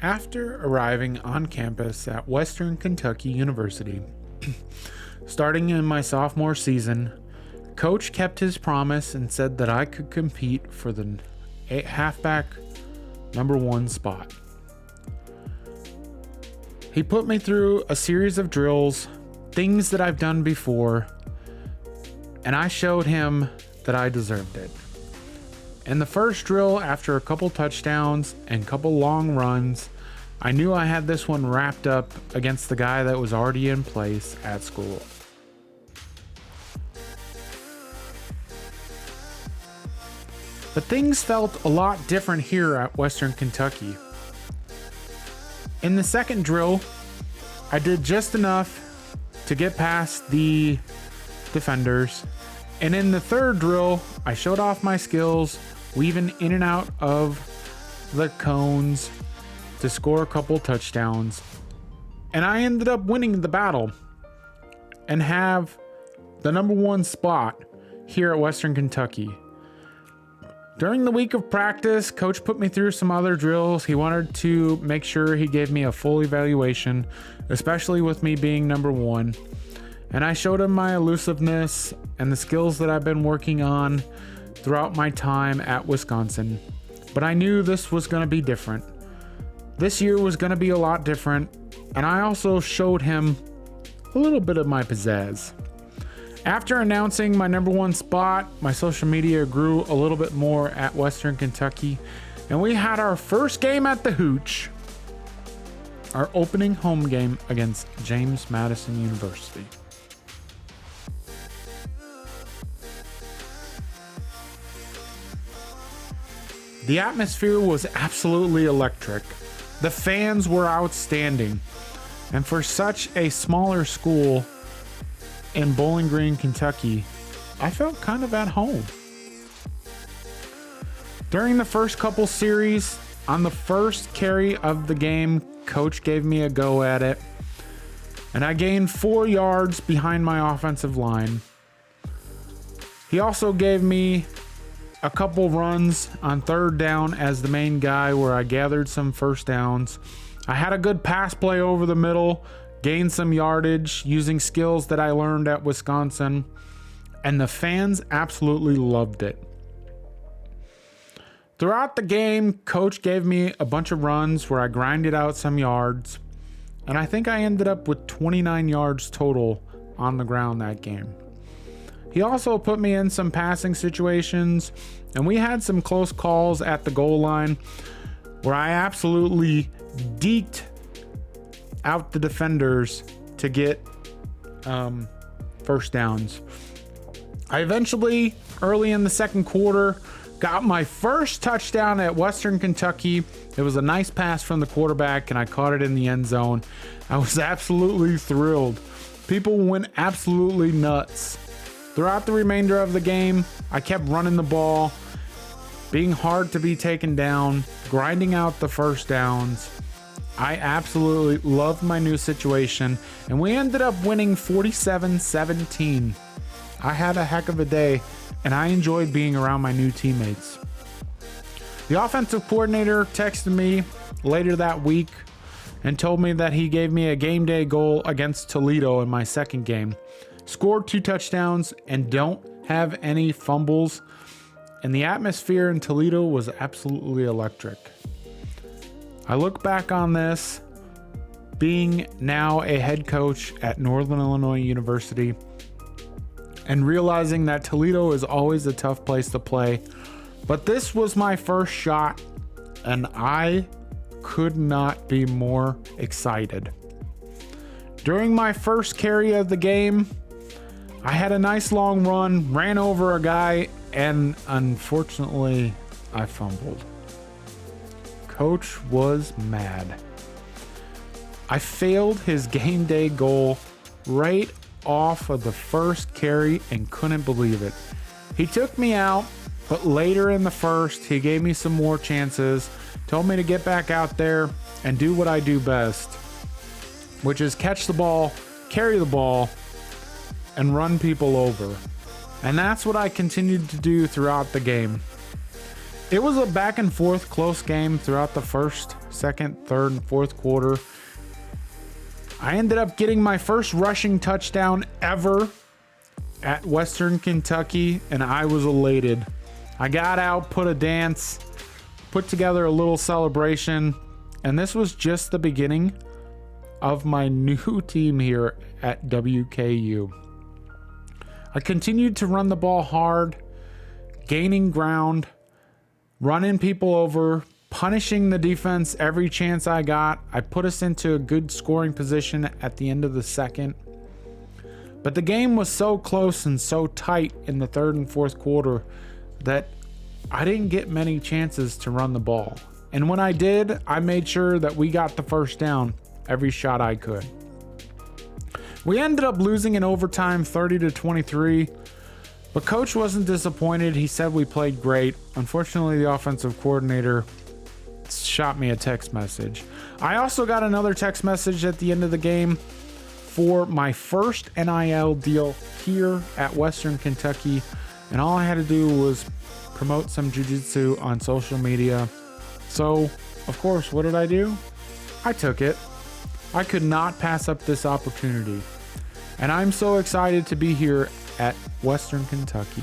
After arriving on campus at Western Kentucky University, starting in my sophomore season, Coach kept his promise and said that I could compete for the halfback number 1 spot. He put me through a series of drills, things that I've done before, and I showed him that I deserved it. In the first drill, after a couple touchdowns and couple long runs, I knew I had this one wrapped up against the guy that was already in place at school. But things felt a lot different here at Western Kentucky. In the second drill, I did just enough to get past the defenders. And in the third drill, I showed off my skills, weaving in and out of the cones to score a couple touchdowns. And I ended up winning the battle and have the number 1 spot here at Western Kentucky. During the week of practice, Coach put me through some other drills. He wanted to make sure he gave me a full evaluation, especially with me being number 1. And I showed him my elusiveness and the skills that I've been working on throughout my time at Wisconsin. But I knew this was going to be different. This year was going to be a lot different, and I also showed him a little bit of my pizzazz. After announcing my number 1 spot, my social media grew a little bit more at Western Kentucky, and we had our first game at the Hooch, our opening home game against James Madison University. The atmosphere was absolutely electric. The fans were outstanding. And for such a smaller school in Bowling Green, Kentucky, I felt kind of at home. During the first couple series, on the first carry of the game, Coach gave me a go at it, and I gained 4 yards behind my offensive line. He also gave me a couple runs on third down as the main guy where I gathered some first downs. I had a good pass play over the middle, gained some yardage using skills that I learned at Wisconsin, and the fans absolutely loved it. Throughout the game, Coach gave me a bunch of runs where I grinded out some yards, and I think I ended up with 29 yards total on the ground that game. He also put me in some passing situations, and we had some close calls at the goal line where I absolutely deked out the defenders to get first downs. I eventually, early in the second quarter, got my first touchdown at Western Kentucky. It was a nice pass from the quarterback, and I caught it in the end zone. I was absolutely thrilled. People went absolutely nuts. Throughout the remainder of the game, I kept running the ball, being hard to be taken down, grinding out the first downs. I absolutely loved my new situation, and we ended up winning 47-17. I had a heck of a day, and I enjoyed being around my new teammates. The offensive coordinator texted me later that week and told me that he gave me a game day goal against Toledo in my second game. Scored 2 touchdowns and don't have any fumbles, and the atmosphere in Toledo was absolutely electric. I look back on this, being now a head coach at Northern Illinois University, and realizing that Toledo is always a tough place to play, but this was my first shot, and I could not be more excited. During my first carry of the game, I had a nice long run, ran over a guy, and unfortunately, I fumbled. Coach was mad. I failed his game day goal right off of the first carry and couldn't believe it. He took me out, but later in the first, he gave me some more chances, told me to get back out there and do what I do best, which is catch the ball, carry the ball, and run people over. And that's what I continued to do throughout the game. It was a back and forth close game throughout the first, second, third, and fourth quarter. I ended up getting my first rushing touchdown ever at Western Kentucky, and I was elated. I got out, put a dance, put together a little celebration, and this was just the beginning of my new team here at WKU. I continued to run the ball hard, gaining ground, running people over, punishing the defense every chance I got. I put us into a good scoring position at the end of the second. But the game was so close and so tight in the third and fourth quarter that I didn't get many chances to run the ball. And when I did, I made sure that we got the first down every shot I could. We ended up losing in overtime 30-23, but coach wasn't disappointed. He said we played great. Unfortunately, the offensive coordinator shot me a text message. I also got another text message at the end of the game for my first NIL deal here at Western Kentucky, and all I had to do was promote some jiu-jitsu on social media. So, of course, what did I do? I took it. I could not pass up this opportunity. And I'm so excited to be here at Western Kentucky.